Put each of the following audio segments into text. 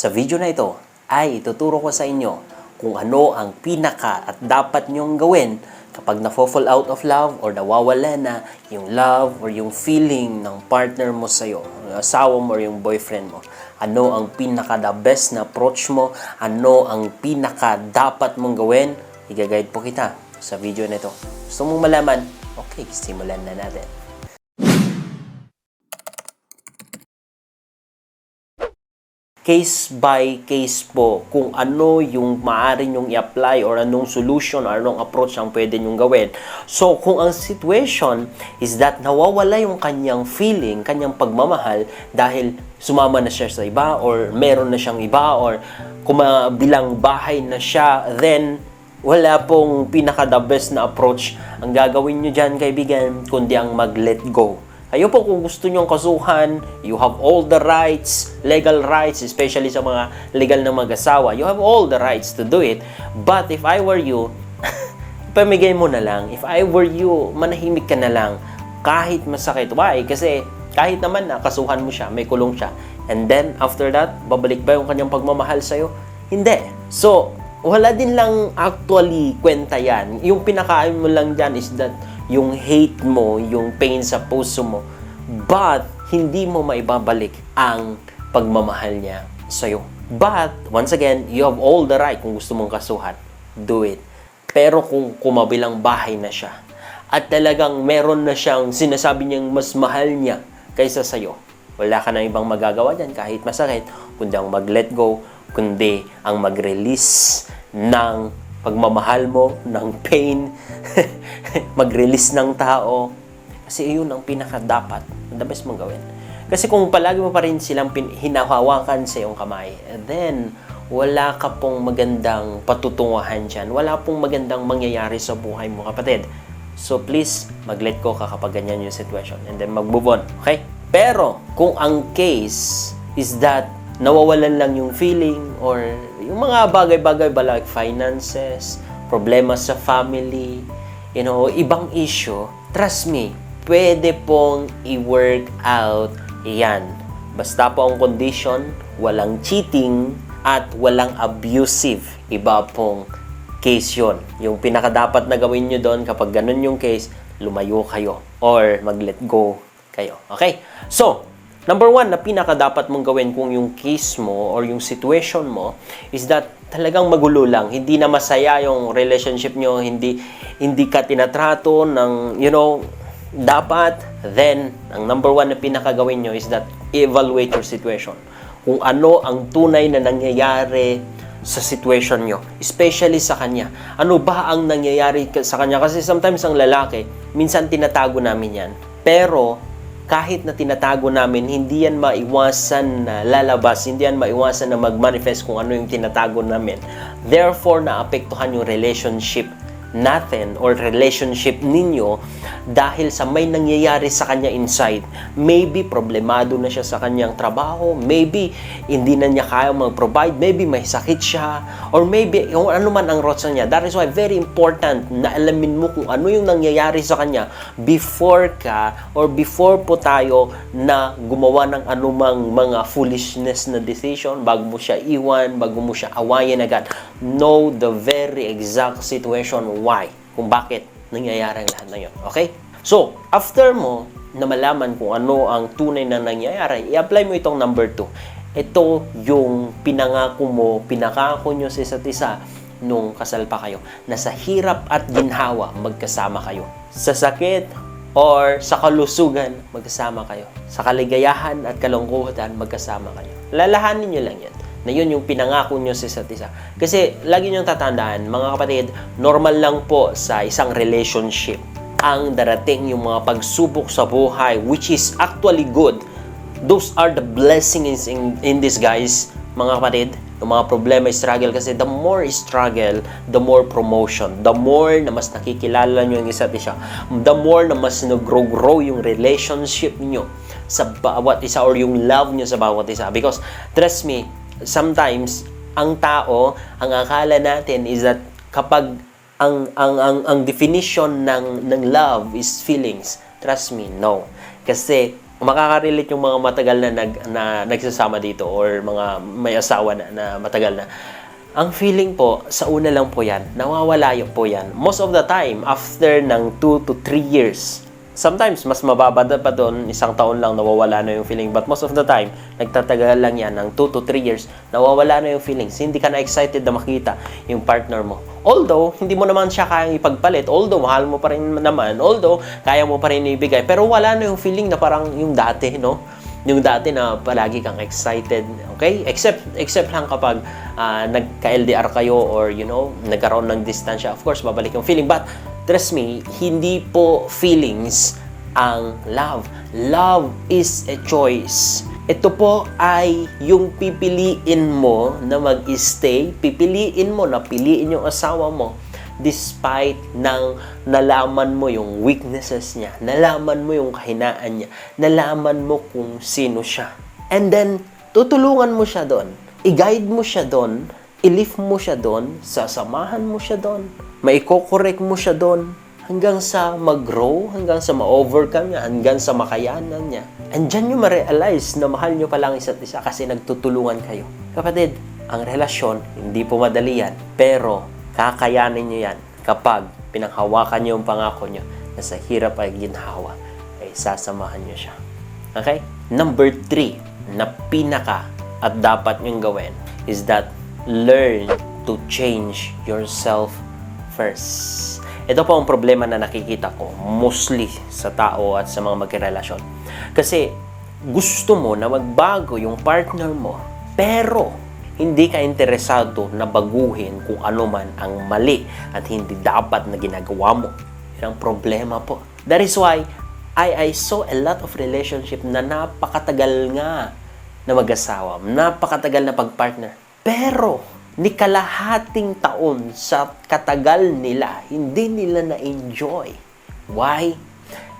Sa video na ito ay ituturo ko sa inyo kung ano ang pinaka at dapat nyong gawin kapag na-fall out of love or nawawala na yung love or yung feeling ng partner mo sa'yo, yung asawa mo or yung boyfriend mo. Ano ang pinaka the best na approach mo? Ano ang pinaka dapat mong gawin? I-guide po kita sa video na ito. Gusto mong malaman? Okay, simulan na natin. Case by case po kung ano yung maaari nyong i-apply or anong solution or anong approach ang pwede nyong gawin. So, kung ang situation is that nawawala yung kanyang feeling, kanyang pagmamahal dahil sumama na siya sa iba or meron na siyang iba or kumabilang bahay na siya, then wala pong pinaka-the best na approach ang gagawin nyo dyan, kaibigan, kundi ang mag-let go. Kayo po kung gusto nyong kasuhan, you have all the rights, legal rights, especially sa mga legal na mag-asawa. You have all the rights to do it. But if I were you, pamigay mo na lang. If I were you, manahimik ka na lang. Kahit masakit. Why? Kasi kahit naman na kasuhan mo siya, may kulong siya. And then, after that, babalik ba yung kanyang pagmamahal sa'yo? Hindi. So, wala din lang actually kwenta yan. Yung pinakain mo lang dyan is that yung hate mo, yung pain sa puso mo, but hindi mo maibabalik ang pagmamahal niya sa'yo. But, once again, you have all the right kung gusto mong kasuhan. Do it. Pero kung kumabilang bahay na siya, at talagang meron na siyang sinasabi niyang mas mahal niya kaysa sa'yo, wala ka na ibang magagawa dyan kahit masakit, kundi ang mag-let go, kundi ang mag-release ng pagmamahal mo, ng pain, mag-release ng tao. Kasi iyon ang pinaka-dapat, the best mong gawin. Kasi kung palagi mo pa rin silang hinahawakan sa iyong kamay, then wala ka pong magandang patutunguhan dyan. Wala pong magandang mangyayari sa buhay mo, kapatid. So please, mag-let go ka kapag ganyan yung situation. And then mag-move on, okay? Pero kung ang case is that nawawalan lang yung feeling or yung mga bagay-bagay ba like finances, problema sa family, ibang issue, trust me, pwede pong i-work out yan. Basta po ang condition, walang cheating at walang abusive. Iba pong case yun. Yung pinakadapat na gawin nyo doon kapag ganun yung case, lumayo kayo or mag-let go kayo. Okay? So, number one na pinakadapat mong gawin kung yung case mo or yung situation mo is that talagang magulo lang. Hindi na masaya yung relationship nyo, hindi ka tinatrato ng, dapat. Then, ang number one na pinakagawin nyo is that evaluate your situation. Kung ano ang tunay na nangyayari sa situation nyo, especially sa kanya. Ano ba ang nangyayari sa kanya? Kasi sometimes ang lalaki, minsan tinatago namin yan. Pero, kahit na tinatago namin, hindi yan maiwasan na lalabas, hindi yan maiwasan na mag-manifest kung ano yung tinatago namin. Therefore, naapektuhan yung relationship natin or relationship ninyo dahil sa may nangyayari sa kanya inside. Maybe problemado na siya sa kanyang trabaho, maybe hindi na niya kaya mag-provide, maybe may sakit siya, or maybe kung ano man ang rotsa niya. That is why very important na alamin mo kung ano yung nangyayari sa kanya before po tayo na gumawa ng anumang mga foolishness na decision, bago mo siya iwan, bago mo siya awayin agad. Know the very exact situation why, kung bakit nangyayari ang lahat na yun. Okay? So, after mo na malaman kung ano ang tunay na nangyayari, i-apply mo itong number 2. Ito yung pinangako nyo sa isa't isa nung kasal pa kayo, na sa hirap at ginhawa, magkasama kayo. Sa sakit or sa kalusugan, magkasama kayo. Sa kaligayahan at kalungkutan, magkasama kayo. Lalahanin nyo lang yan, na yun yung pinangako nyo sa isa't isa. Kasi lagi nyo tatandaan, mga kapatid, normal lang po sa isang relationship ang darating yung mga pagsubok sa buhay, which is actually good. Those are the blessings in disguise, mga kapatid. Yung mga problema, struggle, kasi the more struggle, the more promotion. The more na mas nakikilala nyo yung isa't isa, the more na mas nag-grow yung relationship nyo sa bawat isa or yung love nyo sa bawat isa. Because, trust me, sometimes, ang tao, ang akala natin is that kapag ang definition ng love is feelings, trust me, no. Kasi Makaka-relate yung mga matagal na nagsasama dito or mga may asawa na matagal na. Ang feeling po, sa una lang po yan, nawawala yun po yan. Most of the time, after ng 2 to 3 years, sometimes, mas mababa pa doon, 1 taon lang nawawala na yung feeling. But most of the time, nagtatagal lang yan ng 2 to 3 years, nawawala na yung feelings. Hindi ka na excited na makita yung partner mo. Although, hindi mo naman siya kayang ipagpalit. Although, mahal mo pa rin naman. Although, kaya mo pa rin ibigay. Pero wala na yung feeling na parang yung dati, no? Yung dati na palagi kang excited, okay? Except lang kapag nagka-LDR kayo or, nagkaroon ng distansya. Of course, babalik yung feeling. But, trust me, hindi po feelings ang love. Love is a choice. Ito po ay yung pipiliin mo na mag-stay, pipiliin mo na piliin yung asawa mo despite nang nalaman mo yung weaknesses niya, nalaman mo yung kahinaan niya, nalaman mo kung sino siya. And then, tutulungan mo siya doon, i-guide mo siya doon, i-lift mo siya doon, sasamahan mo siya doon, maiko-correct mo siya doon, hanggang sa mag-grow, hanggang sa ma-overcome niya, hanggang sa makayanan niya. And dyan nyo ma-realize na mahal nyo palang isa't isa kasi nagtutulungan kayo. Kapatid, ang relasyon, hindi po madali yan, pero kakayanin nyo yan kapag pinanghawakan nyo yung pangako nyo na sa hirap ay ginhawa, ay sasamahan nyo siya. Okay? Number 3 na pinaka at dapat nyong gawin is that learn to change yourself first. Ito po ang problema na nakikita ko mostly sa tao at sa mga magkarelasyon. Kasi gusto mo na magbago yung partner mo, pero hindi ka interesado na baguhin kung ano man ang mali at hindi dapat na ginagawa mo. Yan ang problema po. That is why I saw a lot of relationship na napakatagal nga na mag-asawa, napakatagal na pag-partner. Pero ni kalahating taon sa katagal nila, hindi nila na-enjoy. Why?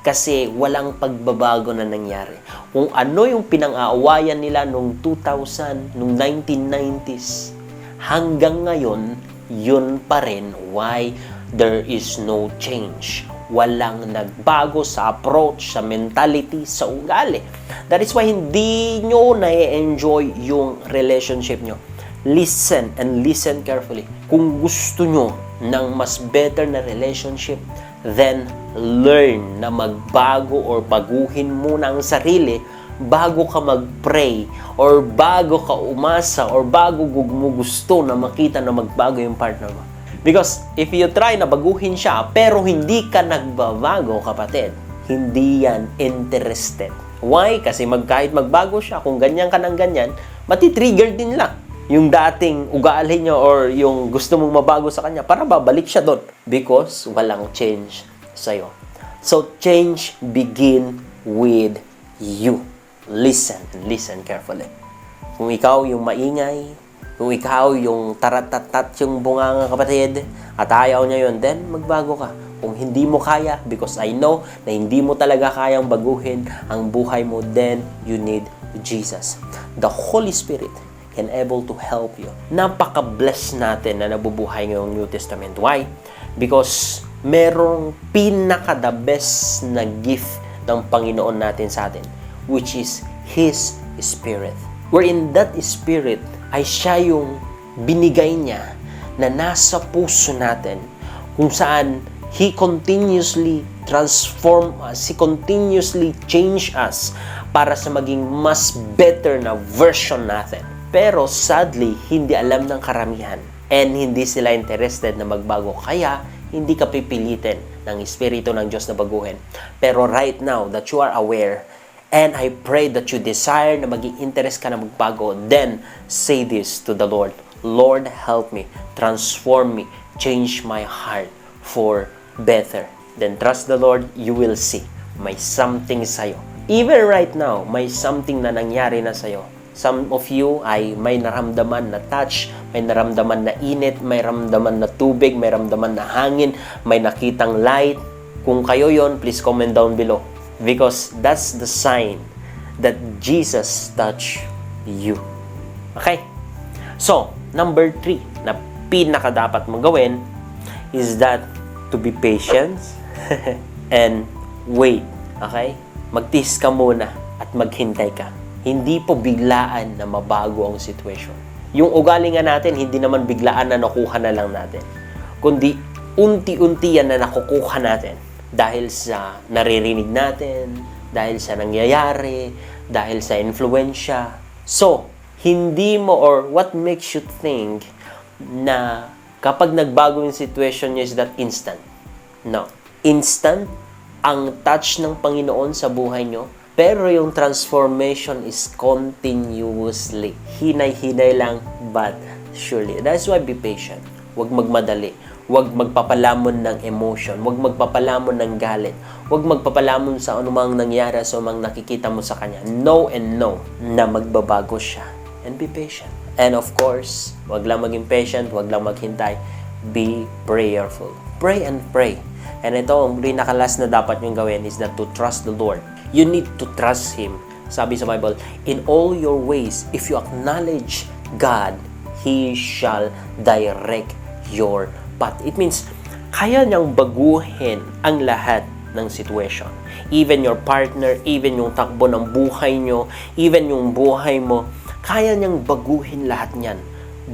Kasi walang pagbabago na nangyari. Kung ano yung pinang-aawayan nila noong 2000, noong 1990s, hanggang ngayon, yun pa rin. Why? There is no change. Walang nagbago sa approach, sa mentality, sa ugali. That is why hindi nyo na-enjoy yung relationship nyo. Listen and listen carefully. Kung gusto nyo ng mas better na relationship, then learn na magbago or baguhin muna ang sarili bago ka mag-pray or bago ka umasa or bago mo gusto na makita na magbago yung partner mo. Because if you try na baguhin siya pero hindi ka nagbabago, kapatid, hindi yan interested. Why? Kasi kahit magbago siya, kung ganyan ka ng ganyan, matitrigger din lang yung dating ugali niya or yung gusto mong mabago sa kanya para babalik siya doon because walang change sa'yo. So, change begin with you. Listen carefully. Kung ikaw yung maingay, kung ikaw yung tarat-tat yung bunganga, kapatid, at ayaw niya yun, then magbago ka. Kung hindi mo kaya, because I know na hindi mo talaga kayang baguhin ang buhay mo, then you need Jesus. The Holy Spirit can able to help you. Napaka-bless natin na nabubuhay ngayong New Testament. Why? Because merong pinaka-the best na gift ng Panginoon natin sa atin, which is His Spirit. Wherein that Spirit ay siya yung binigay niya na nasa puso natin, kung saan He continuously transform us, He continuously change us para sa maging mas better na version natin. Pero sadly, hindi alam ng karamihan and hindi sila interested na magbago. Kaya, hindi ka pipilitin ng Espiritu ng Diyos na baguhin. Pero right now that you are aware and I pray that you desire na maging interest ka na magbago, then say this to the Lord. Lord, help me, transform me, change my heart for better. Then trust the Lord, you will see may something sa'yo. Even right now, may something na nangyari na sa'yo. Some of you ay may naramdaman na touch, may naramdaman na init, may naramdaman na tubig, may naramdaman na hangin, may nakitang light. Kung kayo yon, please comment down below. Because that's the sign that Jesus touched you. Okay? So, number 3 na pinaka dapat mong gawin is that to be patient and wait. Okay? Magtiis ka muna at maghintay ka. Hindi po biglaan na mabago ang situation. Yung ugali nga natin, hindi naman biglaan na nakuha na lang natin. Kundi unti-unti yan na nakukuha natin dahil sa naririnig natin, dahil sa nangyayari, dahil sa influensya. So, hindi mo or what makes you think na kapag nagbago yung situation nyo is that instant? No. Instant ang touch ng Panginoon sa buhay nyo, pero yung transformation is continuously. Hinay-hinay lang, but surely. That's why be patient. Huwag magmadali. Huwag magpapalamon ng emotion. Huwag magpapalamon ng galit. Huwag magpapalamon sa anumang nangyari, sa anumang nakikita mo sa Kanya. Know and know na magbabago siya. And be patient. And of course, huwag lang maging patient, huwag lang maghintay. Be prayerful. Pray and pray. And ito, ang pinakalas na dapat niyong gawin is that to trust the Lord. You need to trust Him. Sabi sa Bible, in all your ways, if you acknowledge God, He shall direct your path. It means, kaya niyang baguhin ang lahat ng situation. Even your partner, even yung takbo ng buhay nyo, even yung buhay mo, kaya niyang baguhin lahat niyan.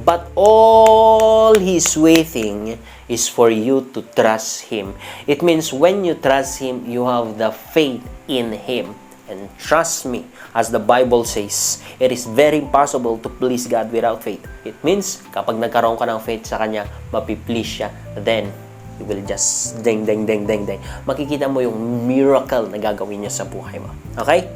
But all He's waiting is for you to trust Him. It means when you trust Him, you have the faith in Him. And trust me, as the Bible says, it is very impossible to please God without faith. It means, kapag nagkaroon ka ng faith sa Kanya, mapiplease siya. Then, you will just ding. Makikita mo yung miracle na gagawin niya sa buhay mo. Okay?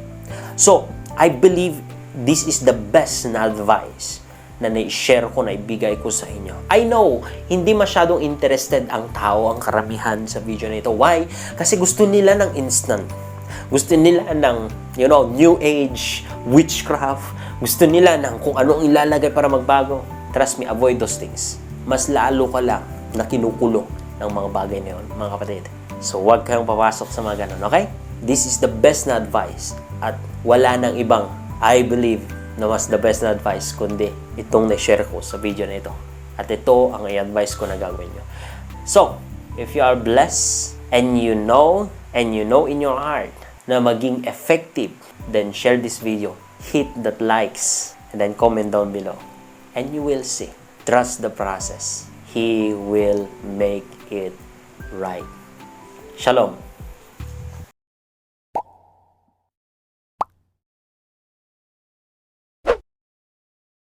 So, I believe this is the best na advice na na-share ko, na ibigay ko sa inyo. I know, hindi masyadong interested ang tao, ang karamihan sa video na ito. Why? Kasi gusto nila ng instant. Gusto nila ng, new age, witchcraft. Gusto nila ng kung anong ilalagay para magbago. Trust me, avoid those things. Mas lalo ka lang na kinukulo ng mga bagay na yun, mga kapatid. So, huwag kayong papasok sa mga ganun, okay? This is the best na advice. At wala nang ibang, I believe, na mas the best na advice, kundi itong na-share ko sa video na ito. At ito ang i-advise ko na gagawin nyo. So, if you are blessed, and you know in your heart na maging effective, then share this video, hit that likes, and then comment down below. And you will see. Trust the process. He will make it right. Shalom.